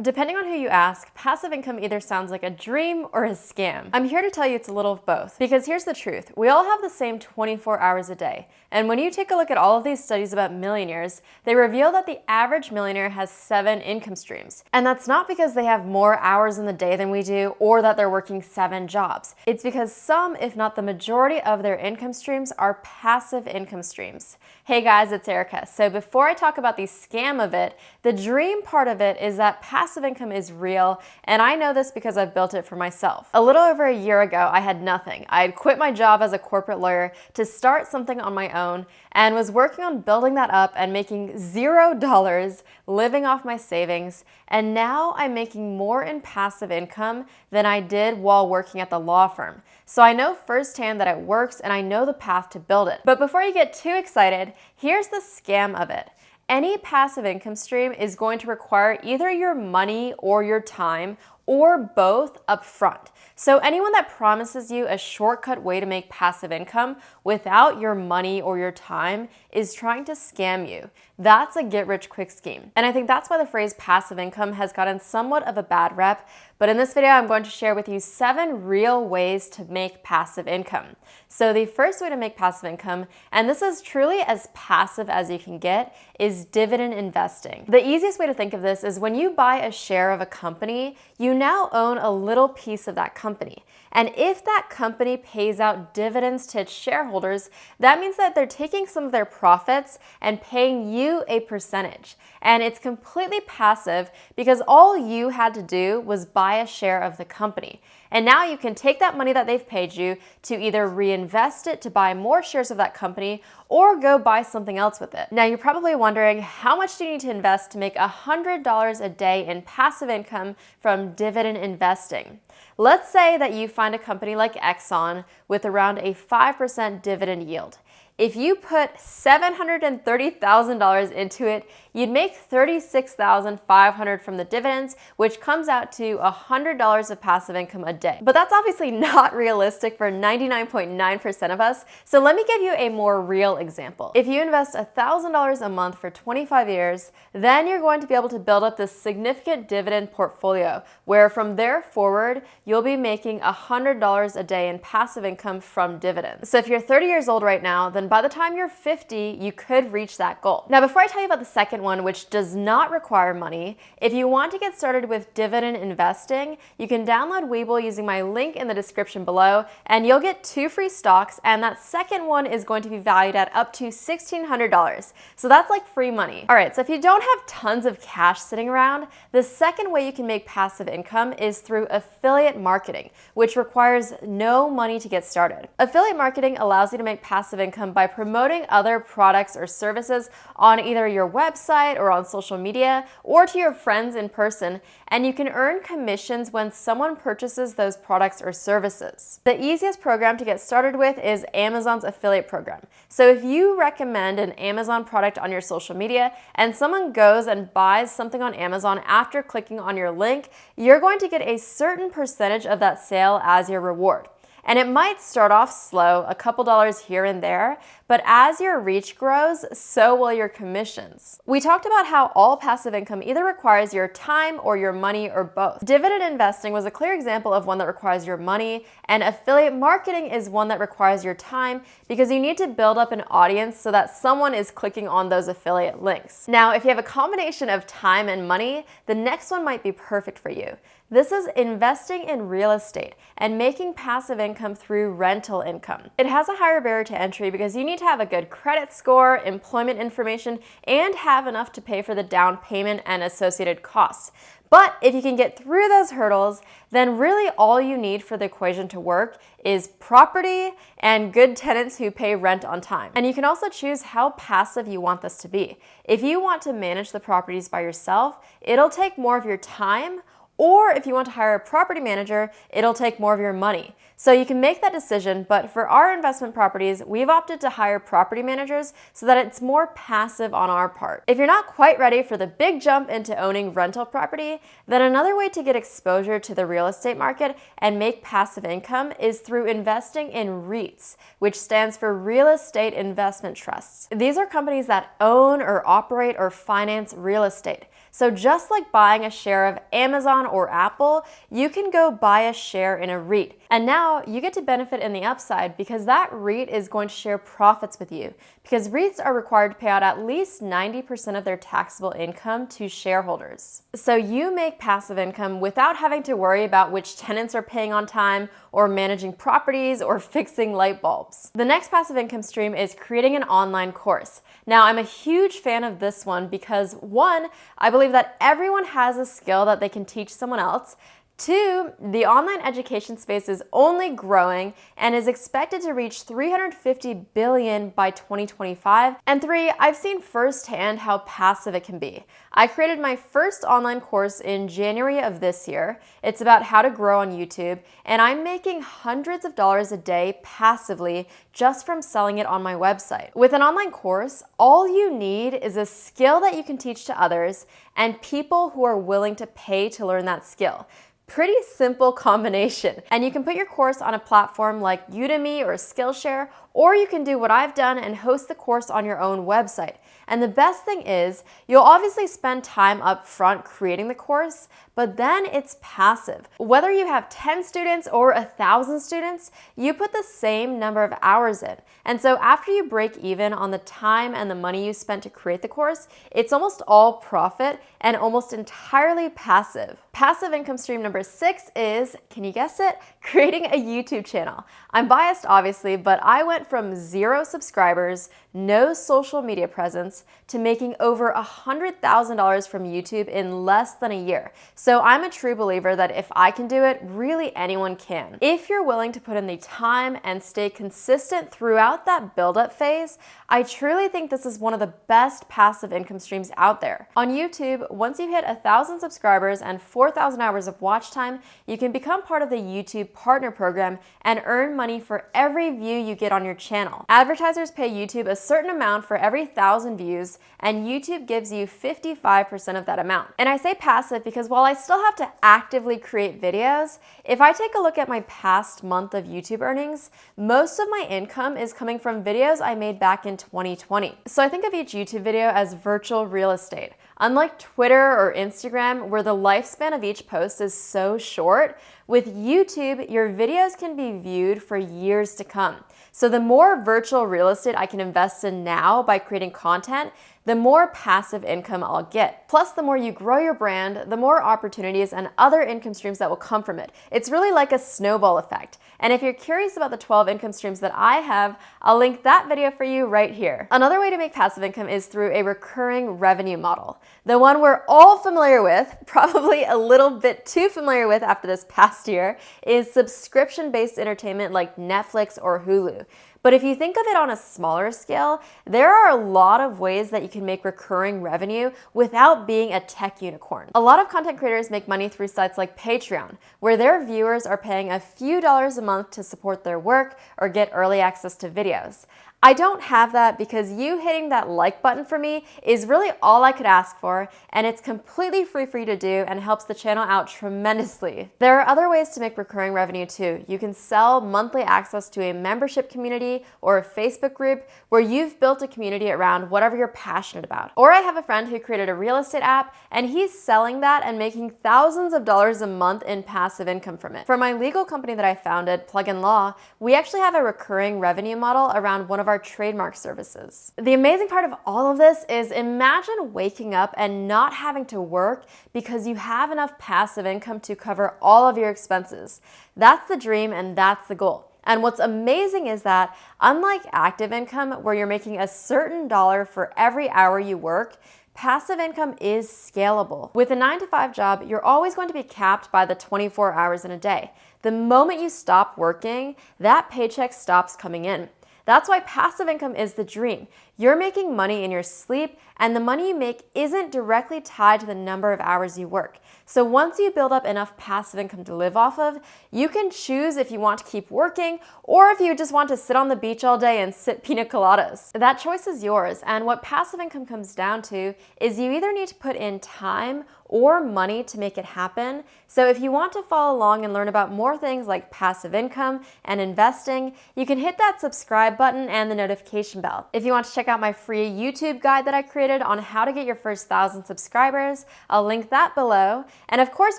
Depending on who you ask, passive income either sounds like a dream or a scam. I'm here to tell you it's a little of both, because here's the truth. We all have the same 24 hours a day. And when you take a look at all of these studies about millionaires, they reveal that the average millionaire has 7 income streams. And that's not because they have more hours in the day than we do, or that they're working 7 jobs. It's because some, if not the majority of their income streams, are passive income streams. Hey guys, it's Erika. So before I talk about the scam of it, the dream part of it is that passive income is real, and I know this because I've built it for myself. A little over a year ago, I had nothing. I had quit my job as a corporate lawyer to start something on my own and was working on building that up and making $0, living off my savings, and now I'm making more in passive income than I did while working at the law firm. So I know firsthand that it works, and I know the path to build it. But before you get too excited, here's the scam of it. Any passive income stream is going to require either your money or your time, or both up front. So anyone that promises you a shortcut way to make passive income without your money or your time is trying to scam you. That's a get-rich-quick scheme. And I think that's why the phrase passive income has gotten somewhat of a bad rep. But in this video, I'm going to share with you 7 real ways to make passive income. So the first way to make passive income, and this is truly as passive as you can get, is dividend investing. The easiest way to think of this is when you buy a share of a company, you now own a little piece of that company. And if that company pays out dividends to its shareholders, that means that they're taking some of their profits and paying you a percentage. And it's completely passive because all you had to do was buy a share of the company. And now you can take that money that they've paid you to either reinvest it to buy more shares of that company or go buy something else with it. Now you're probably wondering, how much do you need to invest to make $100 a day in passive income from dividend investing? Let's say that you find a company like Exxon with around a 5% dividend yield. If you put $730,000 into it, you'd make $36,500 from the dividends, which comes out to $100 of passive income a day. But that's obviously not realistic for 99.9% of us, so let me give you a more real example. If you invest $1,000 a month for 25 years, then you're going to be able to build up this significant dividend portfolio, where from there forward, you'll be making $100 a day in passive income from dividends. So if you're 30 years old right now, then by the time you're 50, you could reach that goal. Now, before I tell you about the second one, which does not require money, if you want to get started with dividend investing, you can download Webull using my link in the description below, and you'll get 2 free stocks, and that second one is going to be valued at up to $1,600. So that's like free money. All right, so if you don't have tons of cash sitting around, the second way you can make passive income is through affiliate marketing, which requires no money to get started. Affiliate marketing allows you to make passive income by promoting other products or services on either your website or on social media or to your friends in person, and you can earn commissions when someone purchases those products or services. The easiest program to get started with is Amazon's affiliate program. So if you recommend an Amazon product on your social media and someone goes and buys something on Amazon after clicking on your link, you're going to get a certain percentage of that sale as your reward. And it might start off slow, a couple dollars here and there, but as your reach grows, so will your commissions. We talked about how all passive income either requires your time or your money or both. Dividend investing was a clear example of one that requires your money, and affiliate marketing is one that requires your time because you need to build up an audience so that someone is clicking on those affiliate links. Now, if you have a combination of time and money, the next one might be perfect for you. This is investing in real estate and making passive income through rental income. It has a higher barrier to entry because you need to have a good credit score, employment information, and have enough to pay for the down payment and associated costs. But if you can get through those hurdles, then really all you need for the equation to work is property and good tenants who pay rent on time. And you can also choose how passive you want this to be. If you want to manage the properties by yourself, it'll take more of your time. Or if you want to hire a property manager, it'll take more of your money. So you can make that decision, but for our investment properties, we've opted to hire property managers so that it's more passive on our part. If you're not quite ready for the big jump into owning rental property, then another way to get exposure to the real estate market and make passive income is through investing in REITs, which stands for Real Estate Investment Trusts. These are companies that own or operate or finance real estate. So just like buying a share of Amazon or Apple, you can go buy a share in a REIT. And now you get to benefit in the upside because that REIT is going to share profits with you, because REITs are required to pay out at least 90% of their taxable income to shareholders. So you make passive income without having to worry about which tenants are paying on time or managing properties or fixing light bulbs. The next passive income stream is creating an online course. Now, I'm a huge fan of this one because one, I believe that everyone has a skill that they can teach someone else. Two, the online education space is only growing and is expected to reach $350 billion by 2025. And three, I've seen firsthand how passive it can be. I created my first online course in January of this year. It's about how to grow on YouTube, and I'm making hundreds of dollars a day passively just from selling it on my website. With an online course, all you need is a skill that you can teach to others and people who are willing to pay to learn that skill. Pretty simple combination. And you can put your course on a platform like Udemy or Skillshare, or you can do what I've done and host the course on your own website. And the best thing is, you'll obviously spend time up front creating the course, but then it's passive. Whether you have 10 students or 1,000 students, you put the same number of hours in. And so after you break even on the time and the money you spent to create the course, it's almost all profit and almost entirely passive. Passive income stream number 6 is, can you guess it? Creating a YouTube channel. I'm biased obviously, but I went from 0 subscribers, no social media presence, to making over $100,000 from YouTube in less than a year. So I'm a true believer that if I can do it, really anyone can. If you're willing to put in the time and stay consistent throughout that build-up phase, I truly think this is one of the best passive income streams out there. On YouTube, once you hit 1,000 subscribers and 4,000 hours of watch time, you can become part of the YouTube Partner Program and earn money for every view you get on your channel. Advertisers pay YouTube a certain amount for every 1,000 views, and YouTube gives you 55% of that amount. And I say passive because while I still have to actively create videos, if I take a look at my past month of YouTube earnings, most of my income is coming from videos I made back in 2020. So I think of each YouTube video as virtual real estate. Unlike Twitter or Instagram, where the lifespan of each post is so short, with YouTube, your videos can be viewed for years to come. So the more virtual real estate I can invest in now by creating content, the more passive income I'll get. Plus, the more you grow your brand, the more opportunities and other income streams that will come from it. It's really like a snowball effect. And if you're curious about the 12 income streams that I have, I'll link that video for you right here. Another way to make passive income is through a recurring revenue model. The one we're all familiar with, probably a little bit too familiar with after this past year, is subscription-based entertainment like Netflix or Hulu. But if you think of it on a smaller scale, there are a lot of ways that you can make recurring revenue without being a tech unicorn. A lot of content creators make money through sites like Patreon, where their viewers are paying a few dollars a month to support their work or get early access to videos. I don't have that because you hitting that like button for me is really all I could ask for, and it's completely free for you to do and helps the channel out tremendously. There are other ways to make recurring revenue too. You can sell monthly access to a membership community or a Facebook group where you've built a community around whatever you're passionate about. Or I have a friend who created a real estate app and he's selling that and making thousands of dollars a month in passive income from it. For my legal company that I founded, Plug in Law, we actually have a recurring revenue model around one of our trademark services. The amazing part of all of this is imagine waking up and not having to work because you have enough passive income to cover all of your expenses. That's the dream and that's the goal. And what's amazing is that unlike active income, where you're making a certain dollar for every hour you work, passive income is scalable. With a 9-to-5 job, you're always going to be capped by the 24 hours in a day. The moment you stop working, that paycheck stops coming in. That's why passive income is the dream. You're making money in your sleep, and the money you make isn't directly tied to the number of hours you work. So once you build up enough passive income to live off of, you can choose if you want to keep working or if you just want to sit on the beach all day and sip pina coladas. That choice is yours, and what passive income comes down to is you either need to put in time or money to make it happen. So if you want to follow along and learn about more things like passive income and investing, you can hit that subscribe button and the notification bell. If you want to check out my free YouTube guide that I created on how to get your first 1,000 subscribers, I'll link that below. And of course,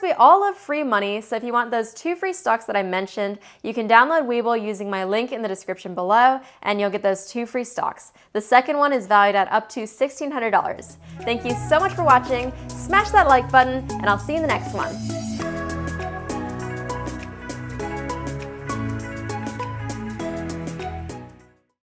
we all love free money, so if you want those 2 free stocks that I mentioned, you can download Webull using my link in the description below, and you'll get those 2 free stocks. The second one is valued at up to $1,600. Thank you so much for watching. Smash that like button, and I'll see you in the next one.